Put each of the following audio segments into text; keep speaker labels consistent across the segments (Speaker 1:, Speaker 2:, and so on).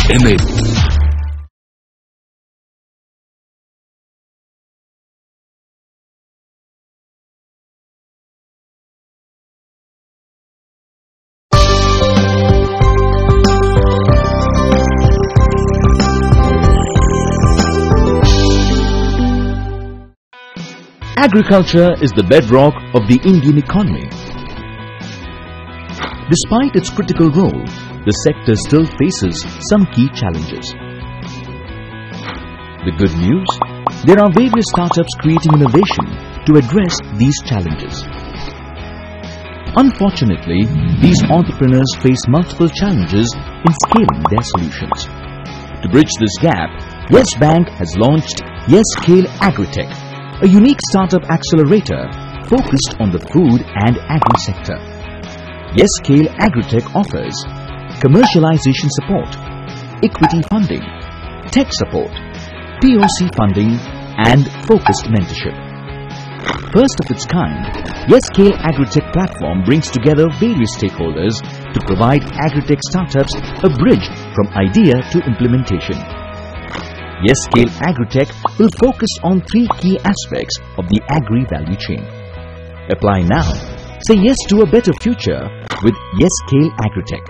Speaker 1: image.
Speaker 2: Agriculture is the bedrock of the Indian economy. Despite its critical role, the sector still faces some key challenges. The good news? There are various startups creating innovation to address these challenges. Unfortunately, these entrepreneurs face multiple challenges in scaling their solutions. To bridge this gap, Yes Bank has launched Yes Scale AgriTech, a unique startup accelerator focused on the food and agri sector. Yes Scale AgriTech offers commercialization support, equity funding, tech support, POC funding and focused mentorship. First of its kind, Yes Scale AgriTech platform brings together various stakeholders to provide agritech startups a bridge from idea to implementation. Yes Scale AgriTech will focus on 3 key aspects of the agri value chain. Apply now. Say yes to a better future with Yes Scale AgriTech.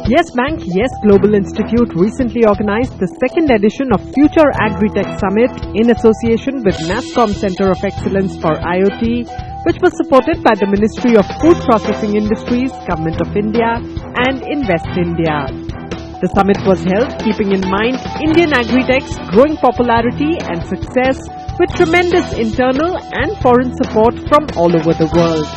Speaker 3: Yes Bank, Yes Global Institute recently organized the 2nd edition of Future AgriTech Summit in association with NASSCOM Center of Excellence for IoT, which was supported by the Ministry of Food Processing Industries, Government of India and Invest India. The summit was held keeping in mind Indian agritech's growing popularity and success with tremendous internal and foreign support from all over the world.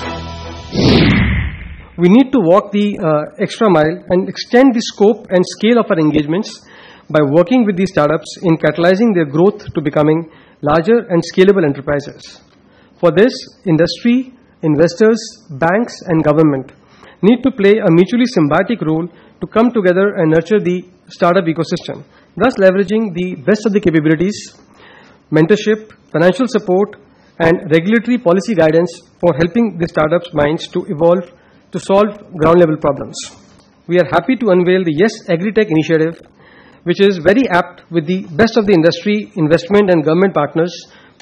Speaker 4: We need to walk the extra mile and extend the scope and scale of our engagements by working with these startups in catalyzing their growth to becoming larger and scalable enterprises. For this, industry, investors, banks and government need to play a mutually symbiotic role to come together and nurture the startup ecosystem, thus leveraging the best of the capabilities, mentorship, financial support and regulatory policy guidance for helping the startups' minds to evolve to solve ground level problems. We are happy to unveil the Yes AgriTech initiative, which is very apt with the best of the industry, investment and government partners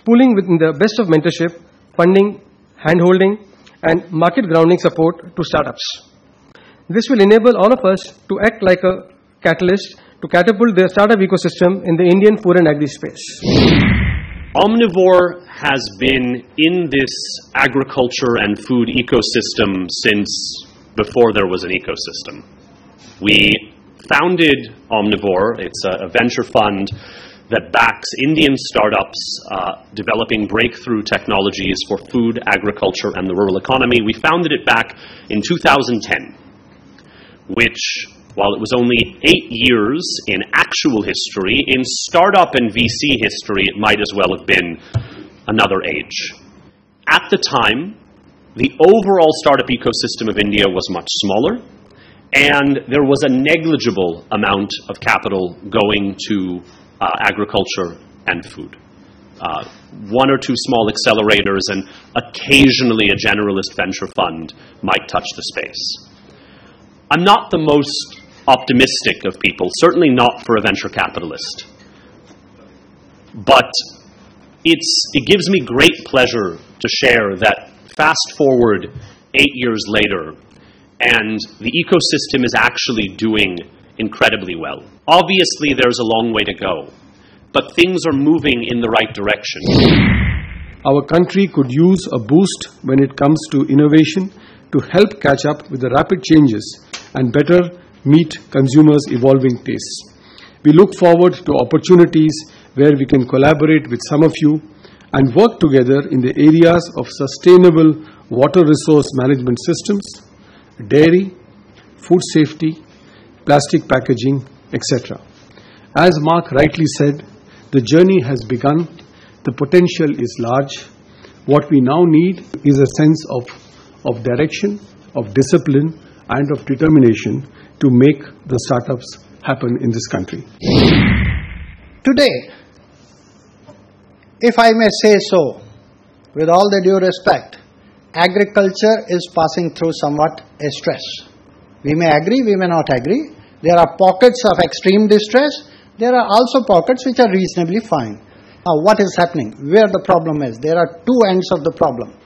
Speaker 4: pooling within the best of mentorship, funding, hand-holding and market grounding support to startups. This will enable all of us to act like a catalyst to catapult the startup ecosystem in the Indian food and agri space.
Speaker 5: Omnivore has been in this agriculture and food ecosystem since before there was an ecosystem. We founded Omnivore. It's a venture fund that backs Indian startups developing breakthrough technologies for food, agriculture, and the rural economy. We founded it back in 2010, which, while it was only 8 years in actual history, in startup and VC history, it might as well have been another age. At the time, the overall startup ecosystem of India was much smaller, and there was a negligible amount of capital going to agriculture and food. 1 or 2 small accelerators and occasionally a generalist venture fund might touch the space. I'm not the most optimistic of people, certainly not for a venture capitalist. But it gives me great pleasure to share that fast forward 8 years later, and the ecosystem is actually doing incredibly well. Obviously, there's a long way to go, but things are moving in the right direction.
Speaker 4: Our country could use a boost when it comes to innovation to help catch up with the rapid changes and better meet consumers' evolving tastes. We look forward to opportunities where we can collaborate with some of you and work together in the areas of sustainable water resource management systems, dairy, food safety, plastic packaging, etc. As Mark rightly said, the journey has begun, the potential is large. What we now need is a sense of direction, of discipline and of determination to make the startups happen in this country.
Speaker 6: Today, if I may say so, with all the due respect, agriculture is passing through somewhat a stress. We may agree, we may not agree. There are pockets of extreme distress. There are also pockets which are reasonably fine. Now, what is happening? Where the problem is? There are two ends of the problem.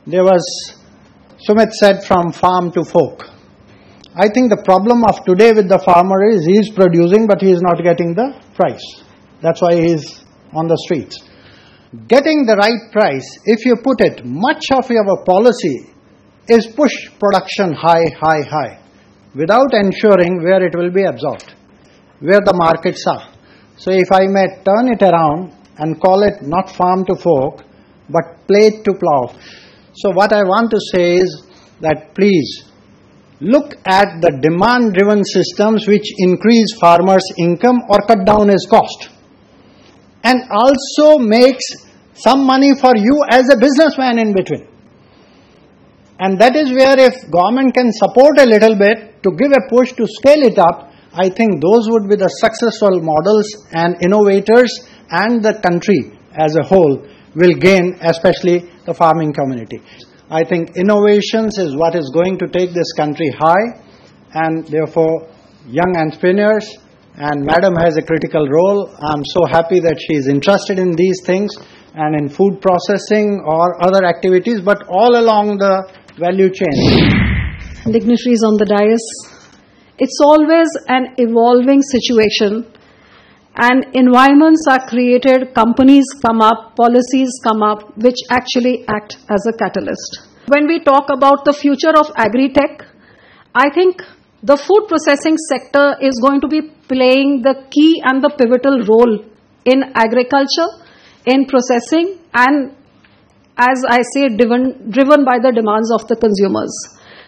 Speaker 6: There was, Sumit said, from farm to fork. I think the problem of today with the farmer is he is producing but he is not getting the price. That's why he is on the streets. Getting the right price, if you put it, much of your policy is push production high, without ensuring where it will be absorbed, where the markets are. So if I may turn it around and call it not farm to fork, but plate to plow. So what I want to say is that please look at the demand-driven systems which increase farmers' income or cut down his cost, and also makes some money for you as a businessman in between. And that is where if government can support a little bit to give a push to scale it up, I think those would be the successful models, and innovators and the country as a whole will gain, especially the farming community. I think innovations is what is going to take this country high, and therefore young entrepreneurs, and Madam has a critical role. I'm so happy that she is interested in these things and in food processing or other activities, but all along the value chain.
Speaker 1: Dignitaries on the dais, it's always an evolving situation, and environments are created, companies come up, policies come up, which actually act as a catalyst. When we talk about the future of AgriTech, I think the food processing sector is going to be playing the key and the pivotal role in agriculture, in processing, and as I say, driven by the demands of the consumers.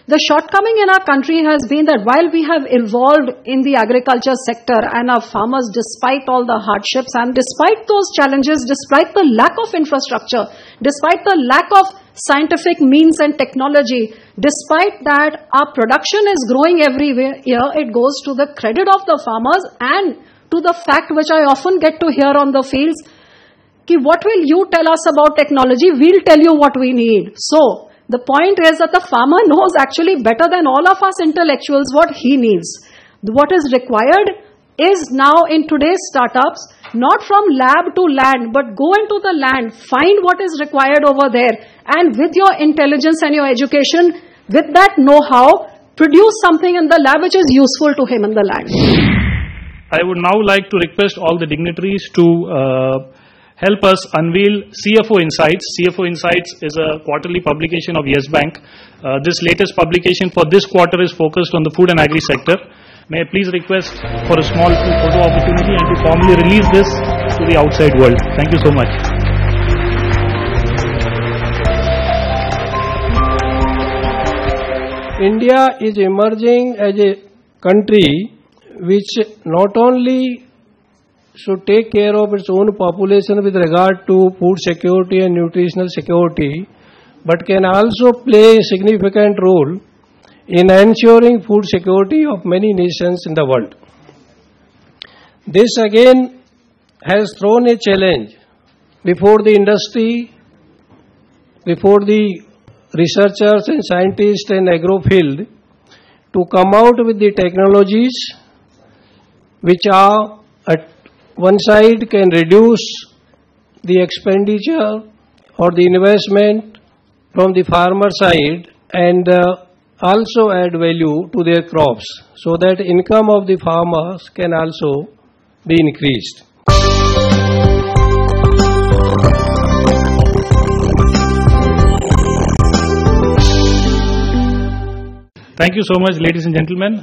Speaker 1: The shortcoming in our country has been that while we have evolved in the agriculture sector and our farmers, despite all the hardships and despite those challenges, despite the lack of infrastructure, despite the lack of scientific means and technology, despite that our production is growing every year, it goes to the credit of the farmers and to the fact which I often get to hear on the fields, ki what will you tell us about technology? We'll tell you what we need. So the point is that the farmer knows actually better than all of us intellectuals what he needs. What is required is now in today's startups, not from lab to land, but go into the land, find what is required over there, and with your intelligence and your education, with that know-how, produce something in the lab which is useful to him in the land.
Speaker 7: I would now like to request all the dignitaries to help us unveil CFO Insights. CFO Insights is a quarterly publication of Yes Bank. This latest publication for this quarter is focused on the food and agri sector. May I please request for a small photo opportunity and to formally release this to the outside world. Thank you so much.
Speaker 4: India is emerging as a country which not only should take care of its own population with regard to food security and nutritional security, but can also play a significant role in ensuring food security of many nations in the world. This again has thrown a challenge before the industry, before the researchers and scientists and agro field to come out with the technologies which are at one side can reduce the expenditure or the investment from the farmer side and also add value to their crops so that income of the farmers can also be increased.
Speaker 7: Thank you so much, ladies and gentlemen,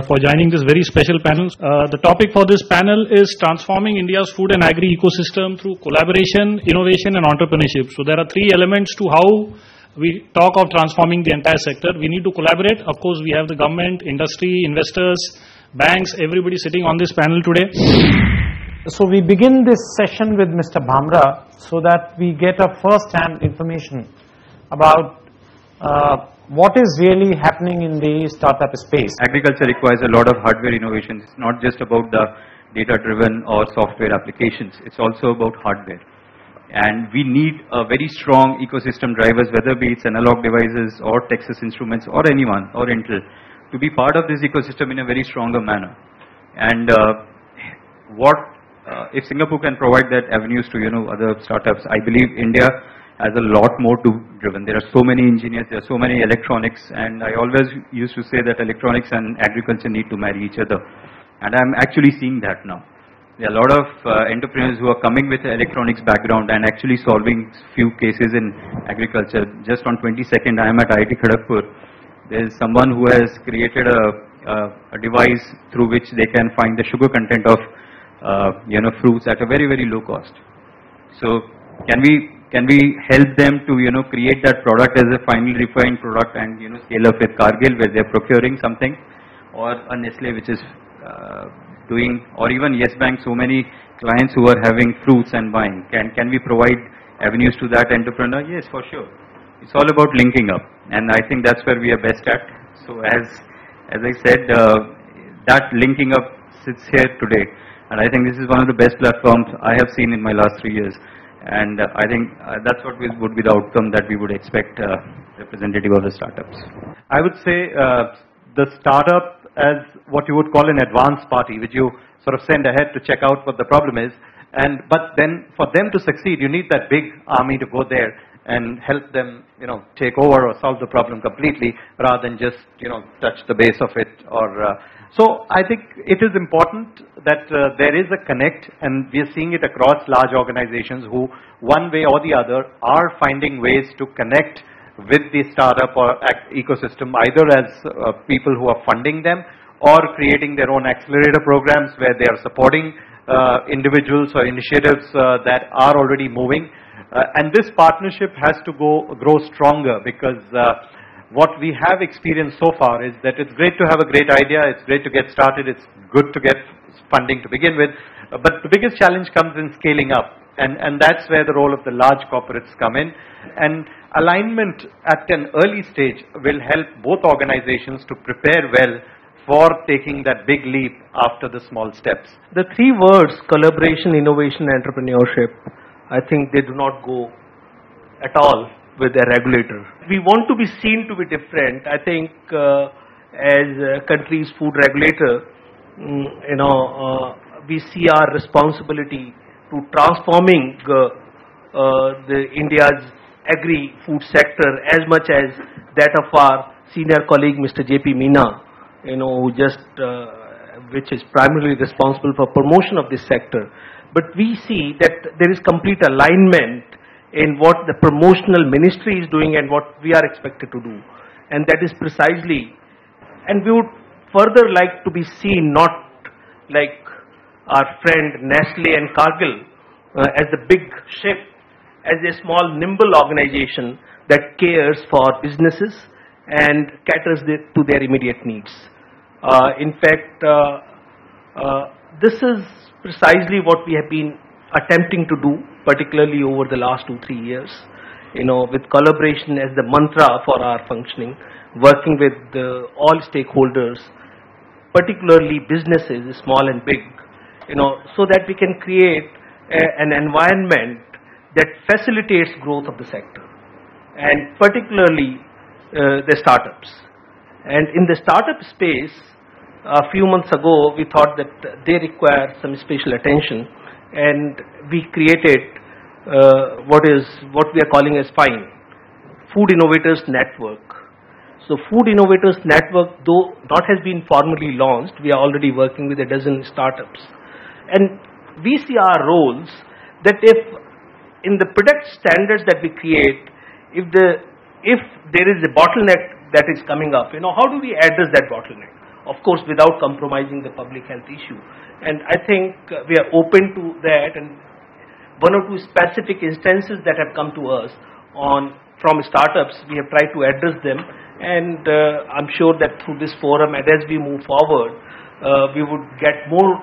Speaker 7: for joining this very special panel. The topic for this panel is transforming India's food and agri ecosystem through collaboration, innovation and entrepreneurship. So there are three elements to how we talk of transforming the entire sector. We need to collaborate. Of course, we have the government, industry, investors, banks, everybody sitting on this panel today.
Speaker 8: So we begin this session with Mr. Bhamra so that we get a first-hand information about what is really happening in the startup space.
Speaker 9: Agriculture requires a lot of hardware innovations. It's not just about the data-driven or software applications. It's also about hardware. And we need a very strong ecosystem drivers, whether be it's analog devices or Texas Instruments or anyone or Intel, to be part of this ecosystem in a very stronger manner. And if Singapore can provide that avenues to other startups, I believe India has a lot more to driven. There are so many engineers, there are so many electronics, and I always used to say that electronics and agriculture need to marry each other. And I'm actually seeing that now. There are a lot of entrepreneurs who are coming with an electronics background and actually solving few cases in agriculture. Just on 22nd, I am at IIT Kharagpur. There is someone who has created a device through which they can find the sugar content of fruits at a very, very low cost. So can we help them to create that product as a final refined product and scale up with Cargill, where they are procuring something, or a Nestle which is doing, or even Yes Bank, so many clients who are having fruits and buying. Can we provide avenues to that entrepreneur? Yes, for sure. It's all about linking up, and I think that's where we are best at. So as I said, that linking up sits here today, and I think this is one of the best platforms I have seen in my last 3 years. And I think that's what would be the outcome that we would expect representative of the startups.
Speaker 10: I would say the startup as what you would call an advance party, which you sort of send ahead to check out what the problem is. But then for them to succeed, you need that big army to go there and help them, take over or solve the problem completely, rather than just, touch the base of it. So I think it is important that there is a connect, and we are seeing it across large organizations who, one way or the other, are finding ways to connect with the startup or ecosystem, either as people who are funding them or creating their own accelerator programs where they are supporting individuals or initiatives that are already moving. And this partnership has to grow stronger, because what we have experienced so far is that it's great to have a great idea, it's great to get started, it's good to get funding to begin with, but the biggest challenge comes in scaling up, and that's where the role of the large corporates come in. And alignment at an early stage will help both organizations to prepare well for taking that big leap after the small steps.
Speaker 11: The three words, collaboration, innovation, entrepreneurship, I think they do not go at all with a regulator. We want to be seen to be different. I think as a country's food regulator, we see our responsibility to transforming the India's agri-food sector as much as that of our senior colleague Mr. J.P. Meena, who which is primarily responsible for promotion of this sector. But we see that there is complete alignment in what the promotional ministry is doing and what we are expected to do. And that is precisely, and we would further like to be seen not like our friend Nestle and Cargill as the big ship, as a small nimble organization that cares for businesses and caters to their immediate needs. In fact, this is precisely what we have been attempting to do, particularly over the last 2-3 years, with collaboration as the mantra for our functioning, working with all stakeholders, particularly businesses, small and big, so that we can create an environment that facilitates growth of the sector, and particularly the startups. And in the startup space, a few months ago, we thought that they require some special attention, and we created what we are calling as FINE, Food Innovators Network. So Food Innovators Network, though not has been formally launched, we are already working with a dozen startups. And we see our roles that if in the product standards that we create, if there is a bottleneck that is coming up, how do we address that bottleneck? Of course, without compromising the public health issue. And I think we are open to that, and one or two specific instances that have come to us from startups, we have tried to address them, and I'm sure that through this forum, and as we move forward, we would get more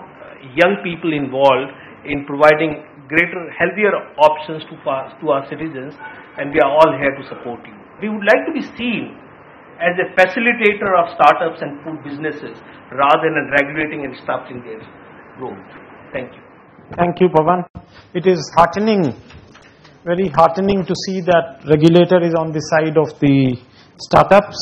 Speaker 11: young people involved in providing greater, healthier options to our citizens, and we are all here to support you. We would like to be seen as a facilitator of startups and food businesses rather than regulating and stopping their growth. Thank you.
Speaker 8: Thank you, Pawan. It is heartening very heartening to see that regulator is on the side of the startups.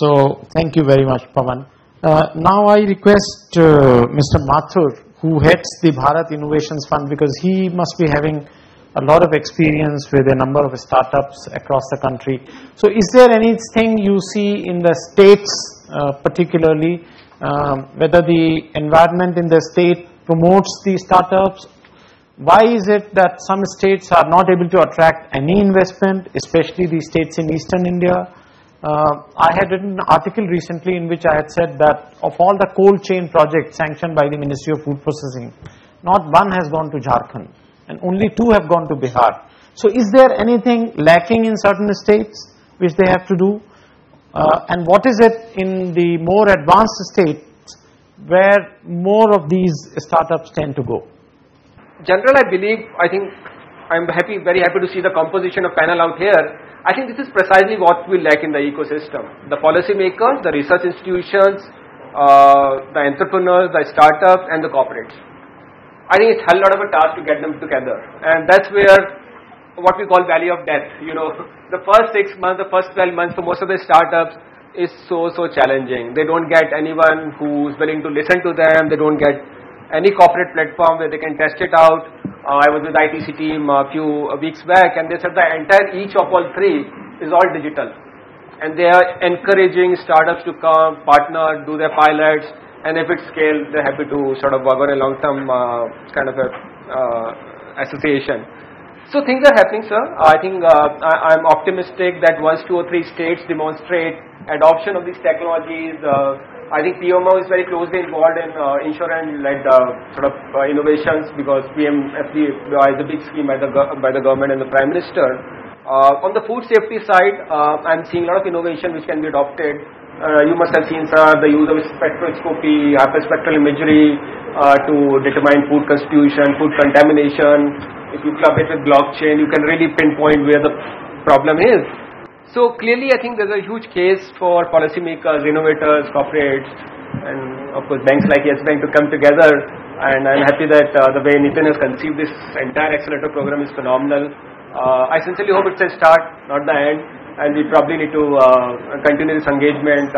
Speaker 8: So thank you very much, Pawan. Now I request Mr. Mathur, who heads the Bharat Innovations Fund, because he must be having a lot of experience with a number of startups across the country. So is there anything you see in the states particularly, whether the environment in the state promotes the startups? Why is it that some states are not able to attract any investment, especially the states in eastern India? I had written an article recently in which I had said that of all the cold chain projects sanctioned by the Ministry of Food Processing, not one has gone to Jharkhand and only 2 have gone to Bihar. So is there anything lacking in certain states which they have to do? And what is it in the more advanced states where more of these startups tend to go?
Speaker 12: General, I think I'm very happy to see the composition of panel out here. I think this is precisely what we lack in the ecosystem. The policymakers, the research institutions, the entrepreneurs, the startups and the corporates. I think it's a hell lot of a task to get them together. And that's where what we call valley of death. The first 6 months, the first 12 months for most of the startups is so challenging. They don't get anyone who's willing to listen to them. They don't get any corporate platform where they can test it out. I was with ITC team a few weeks back and they said the entire each of all 3 is all digital. And they are encouraging startups to come, partner, do their pilots, and if it scales, they're happy to sort of work on a long-term kind of a association. So things are happening, sir. I think I'm optimistic that once 2 or 3 states demonstrate adoption of these technologies, I think PMO is very closely involved in insurance-led sort of innovations because PMFD is a big scheme by the government and the Prime Minister. On the food safety side, I'm seeing a lot of innovation which can be adopted. You must have seen, sir, the use of spectroscopy, hyperspectral imagery to determine food constitution, food contamination. If you club it with blockchain, you can really pinpoint where the problem is. So clearly, I think there's a huge case for policymakers, innovators, corporates, and of course banks like Yes Bank to come together. And I'm happy that the way Nitin has conceived this entire accelerator program is phenomenal. I sincerely hope it's a start, not the end. And we probably need to continue this engagement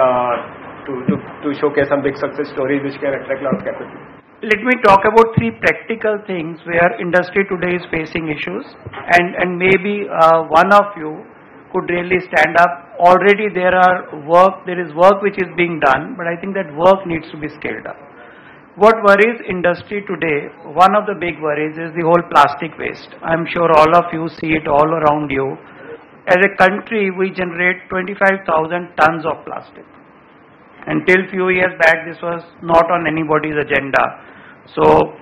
Speaker 12: to showcase some big success stories which can attract a lot of capital.
Speaker 13: Let me talk about 3 practical things where industry today is facing issues, and maybe one of you could really stand up. Already there is work which is being done, but I think that work needs to be scaled up. What worries industry today, one of the big worries is the whole plastic waste. I'm sure all of you see it all around you. As a country, we generate 25,000 tons of plastic. Until few years back, this was not on anybody's agenda. So,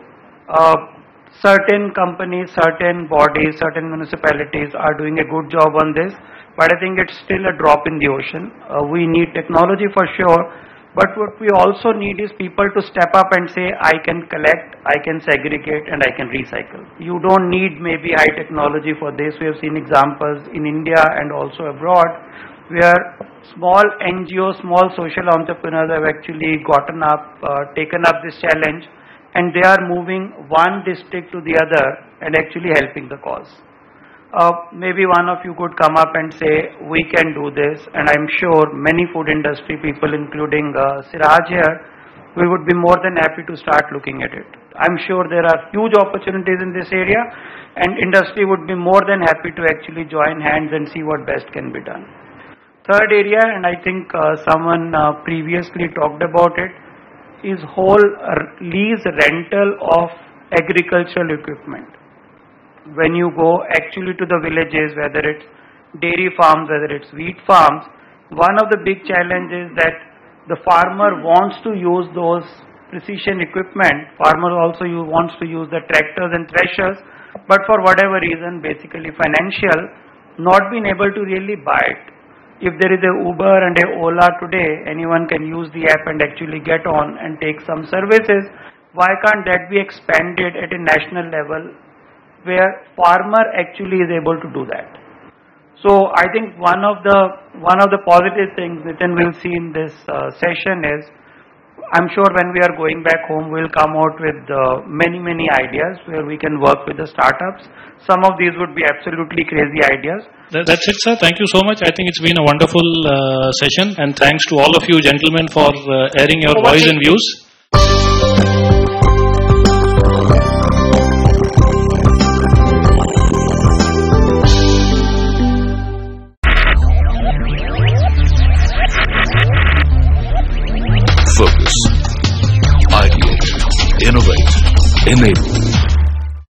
Speaker 13: certain companies, certain bodies, certain municipalities are doing a good job on this, but I think it's still a drop in the ocean. We need technology for sure, but what we also need is people to step up and say, I can collect, I can segregate, and I can recycle. You don't need maybe high technology for this. We have seen examples in India and also abroad where small NGOs, small social entrepreneurs have actually taken up this challenge, and they are moving one district to the other and actually helping the cause. Maybe one of you could come up and say, we can do this, and I'm sure many food industry people, including Siraj here, we would be more than happy to start looking at it. I'm sure there are huge opportunities in this area, and industry would be more than happy to actually join hands and see what best can be done. Third area, and I think someone previously talked about it, is whole lease rental of agricultural equipment. When you go actually to the villages, whether it's dairy farms, whether it's wheat farms, one of the big challenges is that the farmer wants to use those precision equipment. Farmer also wants to use the tractors and threshers, but for whatever reason, basically financial, not being able to really buy it. If there is a Uber and a Ola today, anyone can use the app and actually get on and take some services. Why can't that be expanded at a national level where farmer actually is able to do that? So I think one of the positive things Nitin will see in this session is I'm sure when we are going back home, we'll come out with many ideas where we can work with the startups. Some of these would be absolutely crazy ideas.
Speaker 7: That's it, sir. Thank you so much. I think it's been a wonderful session, and thanks to all of you gentlemen for airing your voice and views.
Speaker 2: Focus, ideate, innovate, enable.